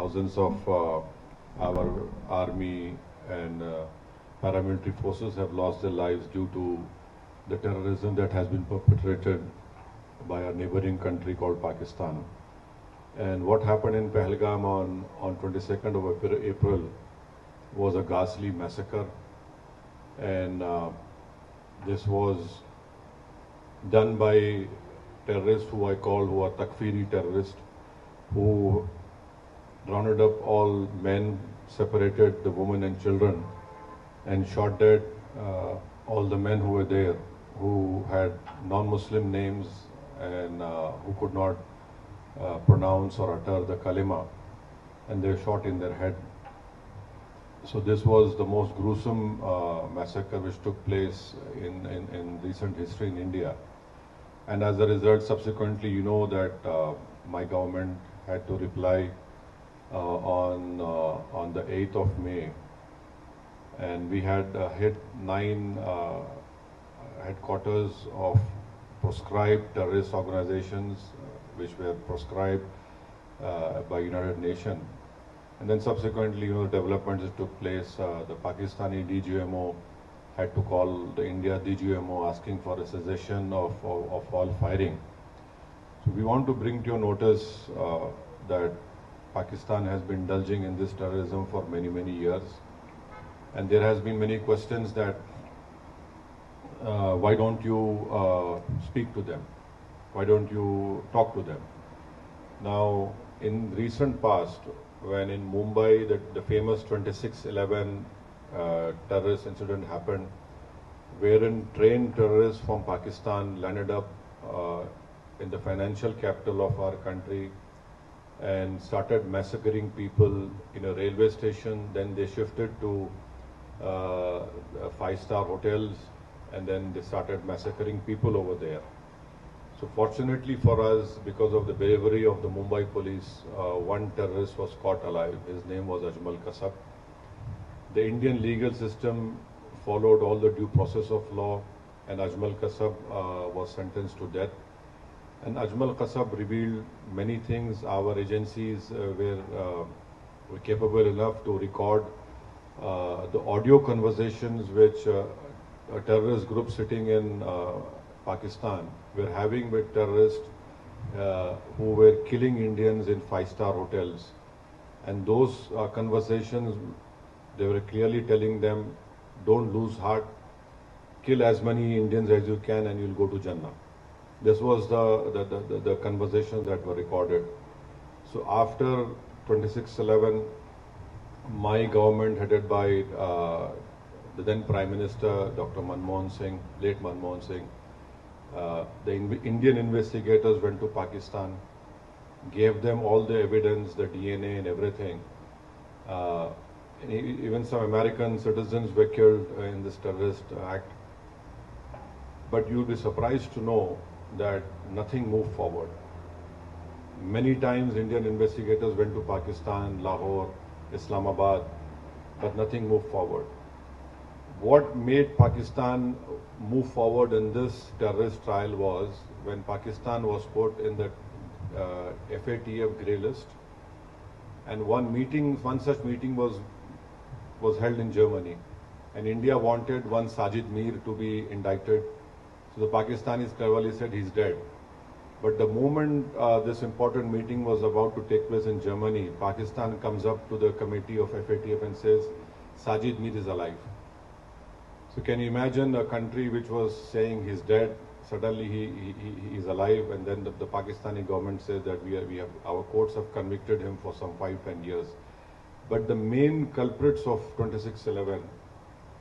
thousands of our army and paramilitary forces have lost their lives due to the terrorism that has been perpetrated by our neighboring country called Pakistan. And what happened in Pahalgam on 22nd of April was a ghastly massacre. And this was done by terrorists who are Takfiri terrorists, who rounded up all men, separated the women and children, and shot dead all the men who were there, who had non-Muslim names and who could not pronounce or utter the kalima, and they were shot in their head. So this was the most gruesome massacre which took place in recent history in India. And as a result, subsequently, you know that my government had to reply on the 8th of May. And we had hit 9 headquarters of proscribed terrorist organizations which were proscribed by United Nations. And then subsequently, developments that took place. The Pakistani DGMO had to call the India DGMO asking for a cessation of all firing. So we want to bring to your notice that Pakistan has been indulging in this terrorism for many, many years. And there has been many questions that why don't you speak to them? Why don't you talk to them? Now, in recent past, when in Mumbai the famous 26/11 terrorist incident happened, wherein trained terrorists from Pakistan landed up in the financial capital of our country and started massacring people in a railway station. Then they shifted to 5-star hotels, and then they started massacring people over there. So fortunately for us, because of the bravery of the Mumbai police, one terrorist was caught alive. His name was Ajmal Kasab. The Indian legal system followed all the due process of law, and Ajmal Kasab was sentenced to death. And Ajmal Kasab revealed many things. Our agencies were capable enough to record the audio conversations which a terrorist group sitting in Pakistan were having with terrorists who were killing Indians in 5-star hotels. And those conversations, they were clearly telling them, don't lose heart, kill as many Indians as you can and you'll go to Jannah. This was the conversations that were recorded. So after 26/11, my government, headed by the then Prime Minister, Dr. Manmohan Singh, late Manmohan Singh, the Indian investigators went to Pakistan, gave them all the evidence, the DNA and everything. And even some American citizens were killed in this terrorist act. But you'll be surprised to know that nothing moved forward. Many times Indian investigators went to Pakistan, Lahore, Islamabad, but nothing moved forward. What made Pakistan move forward in this terrorist trial was when Pakistan was put in the FATF grey list, and one such meeting was held in Germany, and India wanted one Sajid Mir to be indicted. So the Pakistanis cleverly said he's dead. But the moment this important meeting was about to take place in Germany, Pakistan comes up to the committee of FATF and says, Sajid Mir is alive. So can you imagine a country which was saying he's dead, suddenly he is alive, and then the Pakistani government says that our courts have convicted him for some 5-10 years. But the main culprits of 26/11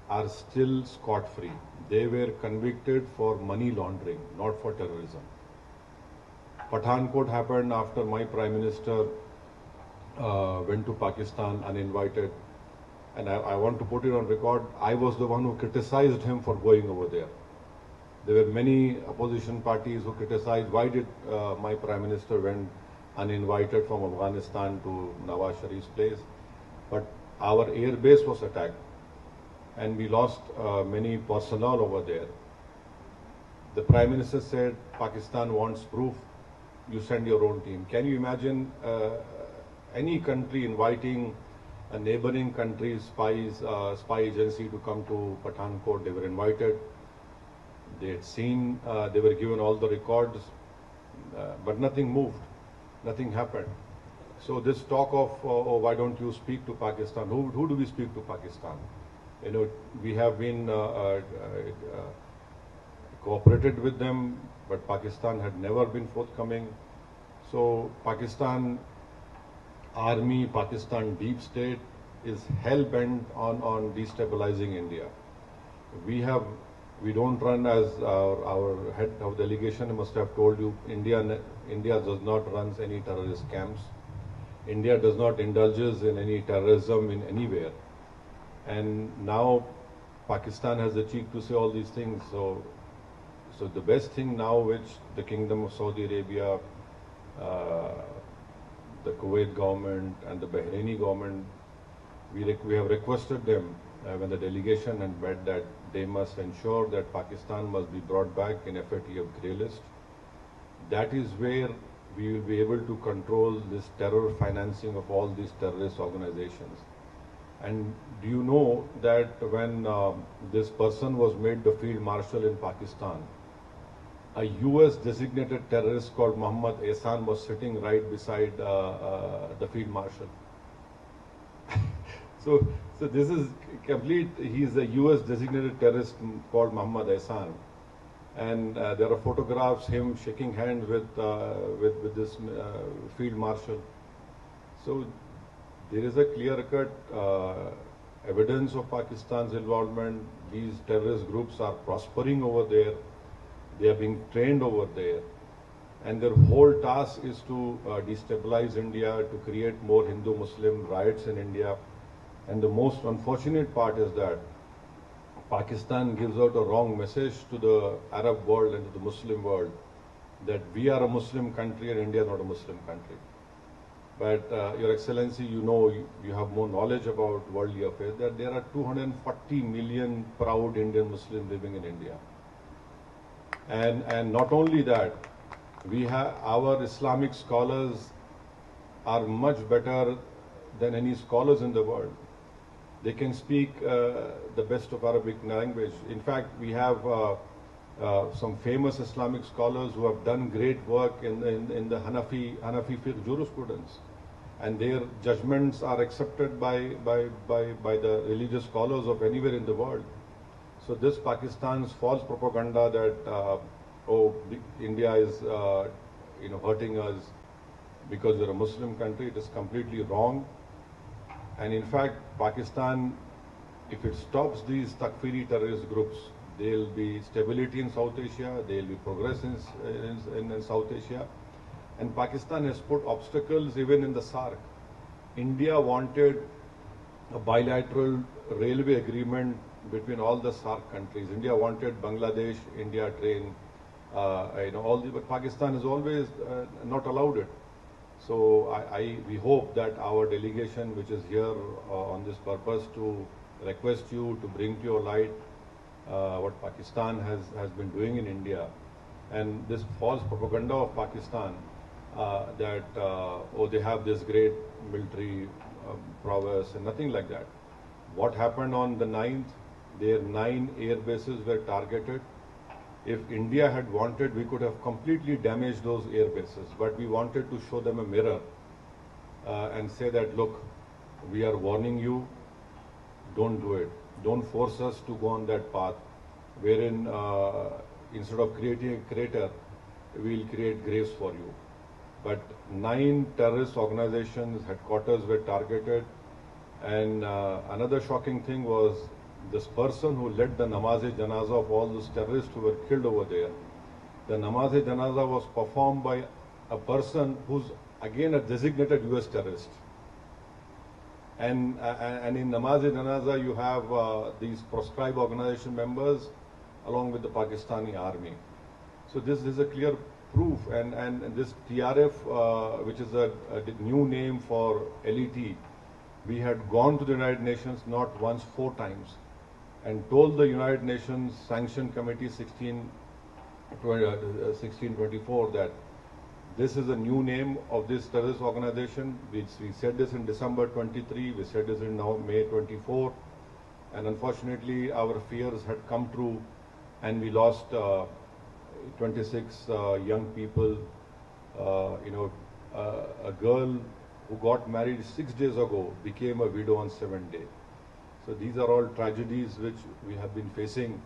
are still scot-free. They were convicted for money laundering, not for terrorism. Pathankot happened after my Prime Minister went to Pakistan uninvited. And I want to put it on record, I was the one who criticized him for going over there. There were many opposition parties who criticized, why did my Prime Minister went uninvited from Afghanistan to Nawaz Sharif's place? But our air base was attacked, and we lost many personnel over there. The Prime Minister said, Pakistan wants proof, you send your own team. Can you imagine any country inviting a neighboring country's spy agency to come to Pathankot. They were invited. They had seen, they were given all the records, but nothing moved, nothing happened. So this talk of, oh, why don't you speak to Pakistan? Who do we speak to Pakistan? You know, we have been cooperated with them, but Pakistan had never been forthcoming. So Pakistan army, Pakistan deep state is hell-bent on destabilizing India. We don't run, as our head of delegation must have told you, India does not run any terrorist camps. India does not indulges in any terrorism in anywhere. And now Pakistan has the cheek to say all these things. So the best thing now which the Kingdom of Saudi Arabia, the Kuwait government and the Bahraini government, we have requested them when the delegation had met that they must ensure that Pakistan must be brought back in FATF grey list. That is where we will be able to control this terror financing of all these terrorist organizations. And do you know that when this person was made the field marshal in Pakistan, a US designated terrorist called Mohammad Ehsan was sitting right beside the field marshal. So this is complete. He is a US designated terrorist called Mohammad Ehsan, and there are photographs him shaking hands with this field marshal. So there is a clear-cut evidence of Pakistan's involvement. These terrorist groups are prospering over there. They are being trained over there, and their whole task is to destabilize India, to create more Hindu-Muslim riots in India. And the most unfortunate part is that Pakistan gives out a wrong message to the Arab world and to the Muslim world that we are a Muslim country and India is not a Muslim country. But Your Excellency, you know, you have more knowledge about worldly affairs, that there are 240 million proud Indian Muslims living in India. And not only that, our Islamic scholars are much better than any scholars in the world. They can speak the best of Arabic language. In fact, we have some famous Islamic scholars who have done great work in the Hanafi fiqh jurisprudence, and their judgments are accepted by the religious scholars of anywhere in the world. So this Pakistan's false propaganda that India is hurting us because we're a Muslim country, it is completely wrong. And in fact, Pakistan, if it stops these Takfiri terrorist groups, there will be stability in South Asia, there will be progress in South Asia. And Pakistan has put obstacles even in the SAARC. India wanted a bilateral railway agreement between all the SAARC countries. India wanted Bangladesh, India train, but Pakistan has always not allowed it. So we hope that our delegation, which is here on this purpose, to request you to bring to your light what Pakistan has been doing in India, and this false propaganda of Pakistan that they have this great military prowess and nothing like that. What happened on the 9th? Their 9 air bases were targeted. If India had wanted, we could have completely damaged those air bases, but we wanted to show them a mirror and say that, look, we are warning you, don't do it. Don't force us to go on that path, wherein instead of creating a crater, we'll create graves for you. But 9 terrorist organizations' headquarters were targeted, and another shocking thing was this person who led the namaz-e-janaza of all those terrorists who were killed over there. The namaz-e-janaza was performed by a person who's again a designated US terrorist. And in namaz-e-janaza you have these proscribed organization members along with the Pakistani army. So this is a clear proof, and this TRF, which is a new name for LET, we had gone to the United Nations not once, 4 times, and told the United Nations Sanction Committee 1624 that This is a new name of this terrorist organization. We said this in December 23, we said this in now May 24, and unfortunately our fears had come true, and we lost 26 young people. A girl who got married 6 days ago became a widow on 7th day. So these are all tragedies which we have been facing.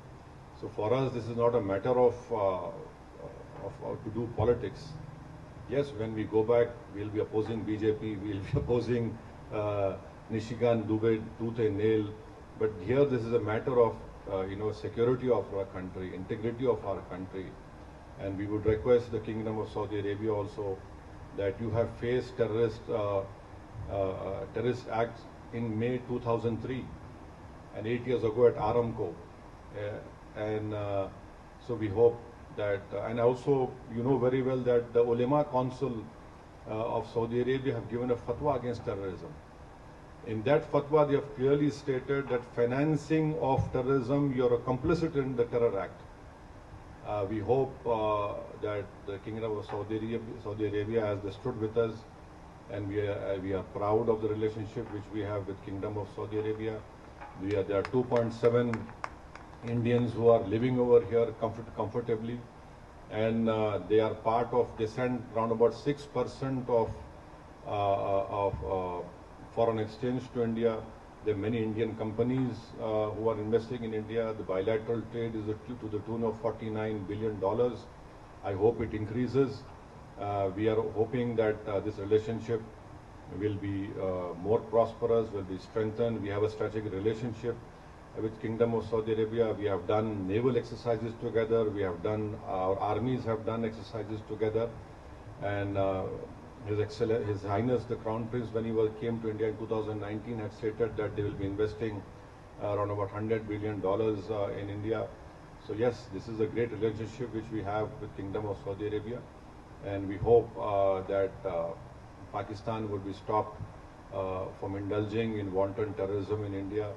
So for us, this is not a matter of to do politics. Yes, when we go back, we'll be opposing BJP, we'll be opposing Nishikant Dubey tooth and nail. But here, this is a matter of security of our country, integrity of our country, and we would request the Kingdom of Saudi Arabia also that you have faced terrorist acts in May 2003 and 8 years ago at Aramco, so we hope that, and also you know very well that the Ulema Council of Saudi Arabia have given a fatwa against terrorism. In that fatwa, they have clearly stated that financing of terrorism, you are complicit in the terror act. We hope that the Kingdom of Saudi Arabia has stood with us, and we are proud of the relationship which we have with Kingdom of Saudi Arabia. There are 2.7 Indians who are living over here comfortably, and they are part of, they send around about 6% of foreign exchange to India. There are many Indian companies who are investing in India. The bilateral trade is to the tune of $49 billion. I hope it increases. We are hoping that this relationship will be more prosperous, will be strengthened. We have a strategic relationship with Kingdom of Saudi Arabia. We have done naval exercises together. We have done, our armies have done exercises together. And His Highness the Crown Prince, when he came to India in 2019, had stated that they will be investing around about $100 billion in India. So yes, this is a great relationship which we have with Kingdom of Saudi Arabia, and we hope that Pakistan will be stopped from indulging in wanton terrorism in India.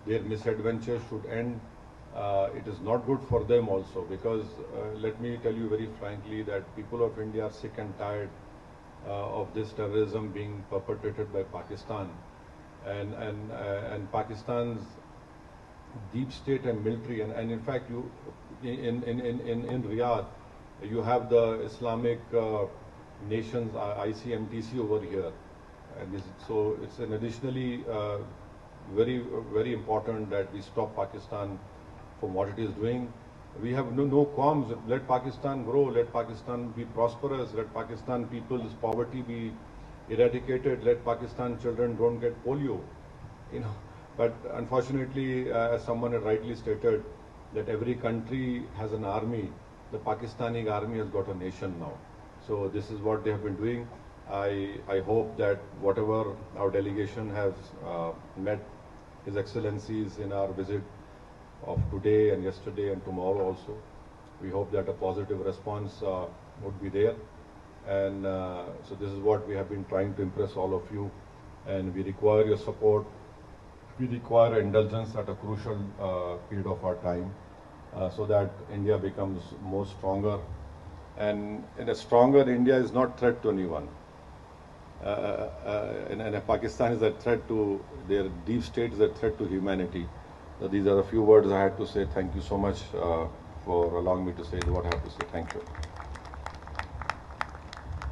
Their misadventure should end. It is not good for them also, because let me tell you very frankly that people of India are sick and tired of this terrorism being perpetrated by Pakistan, and Pakistan's deep state and military, and in fact, you in Riyadh, you have the Islamic nations ICMTC over here, and so it's an additionally very important that we stop Pakistan from what it is doing. We have no qualms. Let Pakistan grow. Let Pakistan be prosperous. Let Pakistan people's poverty be eradicated. Let Pakistan children don't get polio. But unfortunately, as someone had rightly stated, that every country has an army. The Pakistani army has got a nation now. So this is what they have been doing. I hope that whatever our delegation has met His Excellencies in our visit of today and yesterday and tomorrow also, we hope that a positive response would be there. And so this is what we have been trying to impress all of you, and we require your support. We require indulgence at a crucial period of our time, so that India becomes more stronger. And in a stronger India is not threat to anyone. And Pakistan is a threat to their deep state, is a threat to humanity. So these are a few words I had to say. Thank you so much for allowing me to say what I have to say. Thank you.